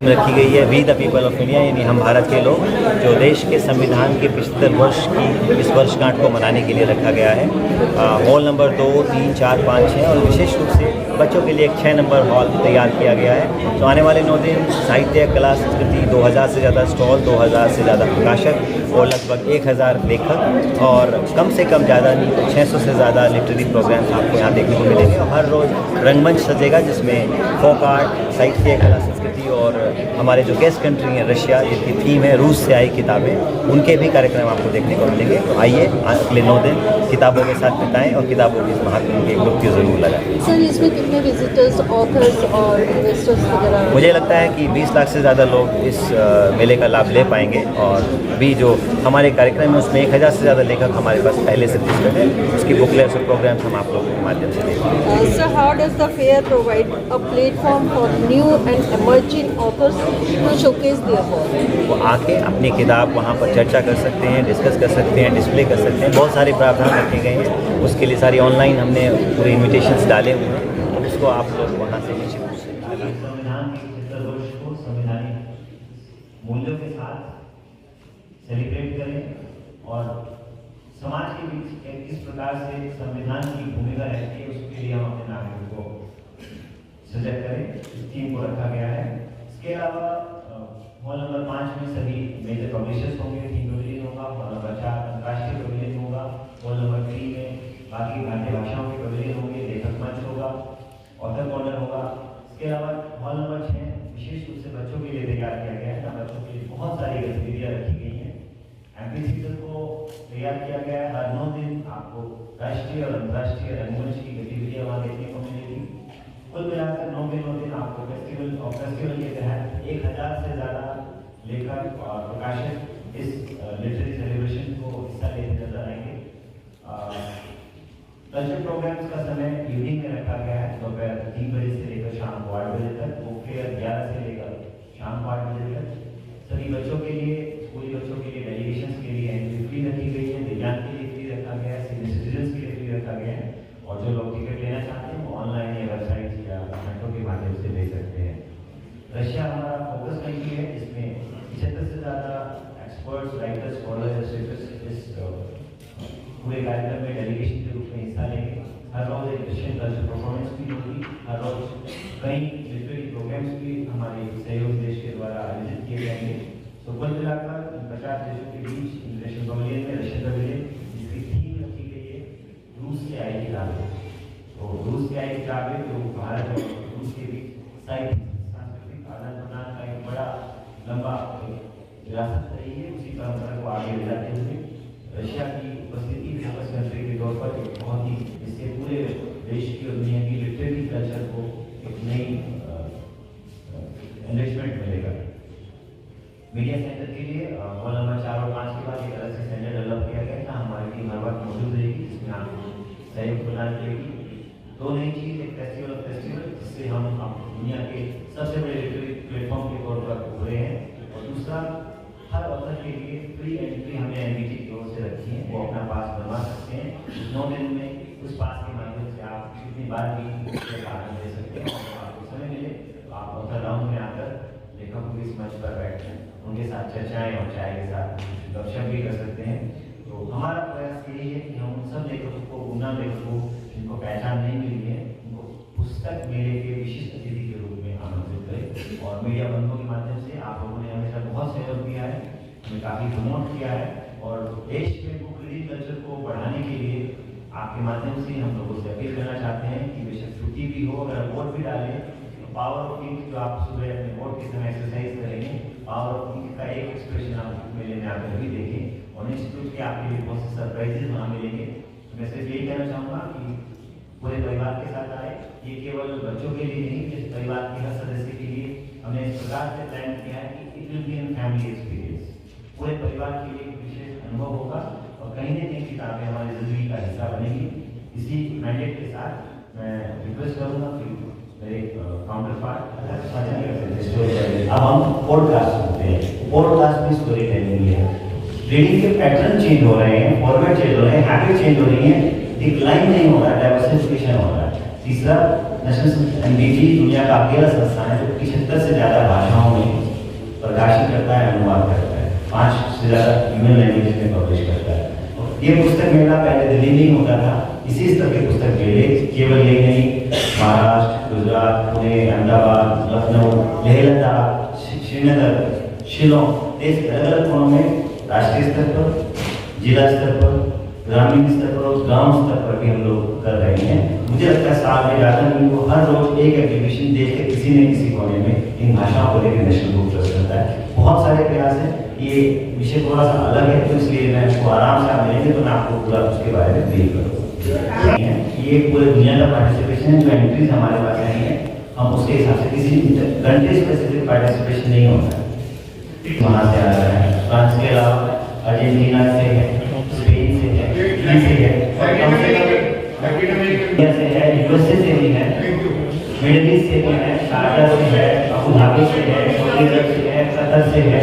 रखी गई है we the people of India, यानी हम भारत के लोग, जो देश के संविधान के 75 वर्ष की इस वर्षगांठ को मनाने के लिए रखा गया है। हॉल नंबर 2, 3, 4, 5, 6 और विशेष रूप से बच्चों के लिए एक 6 नंबर हॉल तैयार किया गया है। तो आने वाले 9 दिन साहित्य, कला, संस्कृति, 2000 से ज़्यादा स्टॉल, 2000 से ज़्यादा प्रकाशक और लगभग 1000 लेखक और कम से कम ज़्यादा नहीं तो 600 से ज़्यादा लिटरेरी प्रोग्राम्स आपको यहाँ देखने को मिलेंगे। और हर रोज़ रंगमंच सजेगा जिसमें फोक आर्ट, साहित्य, कला, संस्कृति और हमारे जो गेस्ट कंट्री हैं रशिया, जिनकी थीम है रूस से आई किताबें, उनके भी कार्यक्रम आपको देखने को मिलेंगे। तो आइए अगले 9 दिन किताबों के साथ बिताएं और किताबों की इस महात्मा की गुप्ती ज़रूर लगाएं। सर, इसमें कितने विजिटर्स, ऑथर्स और इन्वेस्टर्स वगैरह? मुझे लगता है कि 20 लाख से ज़्यादा लोग इस मेले का लाभ ले पाएंगे। और भी जो हमारे कार्यक्रम है उसमें 1000 से ज़्यादा लेखक हमारे पास पहले से रजिस्टर्ड है। उसकी बुकलेट्स और प्रोग्राम्स हम आप लोगों के माध्यम से देंगे। Sir, how does the fair provide a platform for new and emerging authors to showcase their work? वो आके अपनी किताब वहाँ पर चर्चा कर सकते हैं, डिस्कस कर सकते हैं, डिस्प्ले कर सकते हैं। बहुत सारे प्रावधान रखे गए हैं, उसके लिए सारी ऑनलाइन हमने पूरे इन्विटेशंस डाले हुए हैं। तो उसको आप लोग वहाँ से निश्चित रूप से संविधान के 75 वर्ष को संवैधानिक मूल्यों के साथ सेलिब्रेट करें और समाज के बीच किस प्रकार से संविधान की भूमिका रहती है उसके लिए हम अपने नागरिकों को सजग करें। इस थीम को रखा गया है। इसके अलावा हॉल नंबर 5 में सभी मेजर पब्लिशर्स होंगे, थीम पवेलियन होगा। हॉल नंबर 4 अंतर्राष्ट्रीय पवेलियन होगा। हॉल नंबर 3 में बाकी भारतीय भाषाओं के पवेलियन होंगे, लेखक मंच होगा, ऑथर कॉर्नर होगा। इसके अलावा हॉल नंबर 6 विशेष रूप से बच्चों के लिए तैयार किया गया है। बच्चों के लिए बहुत सारी गतिविधियाँ रखी गई हैं। एम्फीथिएटर को तैयार किया गया है। हर 9 दिन आपको राष्ट्रीय और अंतर्राष्ट्रीय रंगमंच की गतिविधियाँ वहाँ देखने को मिलेगी। कुल मिलाकर 9 दिन आपको फेस्टिवल के तहत 1000 से ज़्यादा लेखक और प्रकाशक इस लिटरेरी सेलिब्रेशन को हिस्सा लेते नजर आएंगे। कल्चर प्रोग्राम्स का समय इवनिंग में रखा गया है, दोपहर 3 बजे से लेकर शाम को 8 बजे तक। बुक फेयर 11 से लेकर शाम को 8 बजे तक। सभी बच्चों के लिए, स्कूली बच्चों के लिए, डेलीगेशंस के लिए एंट्री फ्री रखी गई है। दिव्यांग के लिए फ्री रखा गया है, सीनियर सिटीजन्स के लिए फ्री रखा गया है। और जो लोग टिकट लेना चाहते हैं वो ऑनलाइन या वेबसाइट या घंटों के माध्यम से ले सकते हैं। रशिया हमारा फोकस कंट्री है, जिसमें 75 से ज़्यादा एक्सपर्ट्स, राइटर्स, स्कॉलर्स, इस पूरे कार्यक्रम में डेलीगेशन के रूप में हिस्सा लेंगे। हर रोज़ एक रशियन कल्चर परफॉर्मेंस भी होगी। हर रोज़ कई लिटरेरी प्रोग्राम्स भी हमारे सहयोग देश के द्वारा आयोजित किए जाएंगे। तो कुल मिलाकर 50 देशों के बीच इंटरनेशनल पवेलियन में रशियन पवेलियन, जिसकी थीम रखी गई है रूस से आई किताबें। तो रूस से आई किताबें जो भारत और रूस के बीच सांस्कृतिक आदान प्रदान का एक बड़ा लंबा विरासत रही है, उसी परंपरा को आगे ले जाते हुए रशिया की उपस्थिति फोकस कंट्री के तौर पर एक बहुत ही, इससे पूरे देश की और दुनिया की लिटरेरी कल्चर को एक नई एनरिचमेंट मिलेगा। मीडिया सेंटर के लिए हॉल नंबर 4 और 5 के बाद एक अलग से सेंटर डेवलप किया गया था। हमारी टीम हर वक्त मौजूद रहेगी, जिसमें आपको सहयोग प्रदान करेगी। 2 नई चीज़, एक फेस्टिवल ऑफ फेस्टिवल, जिससे हम दुनिया के सबसे बड़े लिटरेरी प्लेटफॉर्म के तौर पर उभरे हैं। और दूसरा, हर ऑथर के लिए फ्री एंट्री हमने एनबीटी की ओर से रखी है। वो अपना पास बनवा सकते हैं। 9 दिन में उस पास के माध्यम से आप कितनी बार भी भाग ले सकते हैं। और आपको समय मिले तो आप ऑथर राउंड में आकर लेखकों के इस मंच पर बैठकर उनके साथ चर्चाएं और चाय के साथ गपशप भी कर सकते हैं। तो हमारा प्रयास यही है कि हम उन सब लेखकों को, गुमनाम लेखकों जिनको पहचान नहीं मिली है, उनको पुस्तक मेले के विशिष्ट अतिथि के रूप में आमंत्रित करें। और मीडिया बंधुओं के माध्यम से आप लोगों ने हमेशा बहुत सहयोग दिया है, हमें काफ़ी प्रमोट किया है। और देश में बुक रीडिंग कल्चर को बढ़ाने के लिए आपके माध्यम से हम लोगों से अपील करना चाहते हैं कि बेशक छुट्टी भी हो, अगर वोट भी डालें तो पावर ऑफ थिंक जो आप सुबह अपने वोट के समय एक्सरसाइज करेंगे, पावर ऑफ थिंक का एक एक्सप्रेशन आप मेले में आकर भी देखें। और निश्चित रूप से आपके लिए बहुत से सरप्राइजेज वहाँ मिलेंगे। तो मैं सिर्फ यही कहना चाहूँगा कि पूरे परिवार के साथ आए। ये केवल बच्चों के लिए नहीं, इस परिवार के हर सदस्य के लिए हमने इस प्रकार से प्लान किया है कि it will be an family experience. पूरे परिवार के लिए एक विशेष अनुभव होगा और कहीं न कहीं किताबें हमारी जिंदगी का हिस्सा बनेगी। इसी मैंडेट के साथ मैं रिक्वेस्ट करूँगा कि मेरे काउंटर पार्ट अब हम पॉडकास्ट सुनते हैं। पॉडकास्ट में स्टोरी टेलिंग है। रीडिंग के पैटर्न चेंज हो रहे हैं, फॉर्मेट चेंज हो रहे हैं, हैबिट चेंज हो रही है, डिक्लाइन नहीं हो रहा है, डाइवर्सिफिकेशन हो रहा है। तीसरा, नेशनल एनडीटी दुनिया का अकेला संस्थान है जो 75 से ज़्यादा भाषाओं में प्रकाशित करता है, अनुवाद करता है, 5 से ज़्यादा ह्यूमन लैंग्वेज में पब्लिश करता है। ये पुस्तक मेला पहले दिल्ली में ही होता था। इसी स्तर के पुस्तक मेले केवल ये नहीं, महाराष्ट्र, गुजरात, पुणे, अहमदाबाद, लखनऊ, लेह लद्दाख, श्रीनगर, शिलोंग, देश के अलग अलग कोनों में राष्ट्रीय स्तर पर, जिला स्तर पर, ग्रामीण स्तर पर और गांव स्तर पर भी हम लोग कर रहे हैं। मुझे लगता है साल में ज़्यादा नहीं, वो हर रोज एक एग्जीबिशन देश के किसी न किसी कोने में इन भाषाओं को लेकर नेशनल बुक ट्रस्ट करता है। बहुत सारे प्रयास हैं। ये विषय थोड़ा सा अलग है, तो इसलिए मैं उसको आराम से आप मिलेंगे तो मैं आपको पूरा उसके बारे में ब्रीफ करूँगा। ये पूरे दुनिया का पार्टिसिपेशन है, जो एंट्रीज हमारे पास आई है, हम उसके हिसाब से किसी कंट्री स्पेसिफिक पार्टिसिपेशन नहीं होता है। वहाँ से आ रहा है, फ्रांस के अलावा अर्जेंटीना से है, स्पेन से है, इटली से है, और कम से कम इंडिया से है, यूएसए से भी है, मिडिल ईस्ट से भी है, शारजा से है, अबू धाबी से है, सऊदी अरब से है, कतर से है।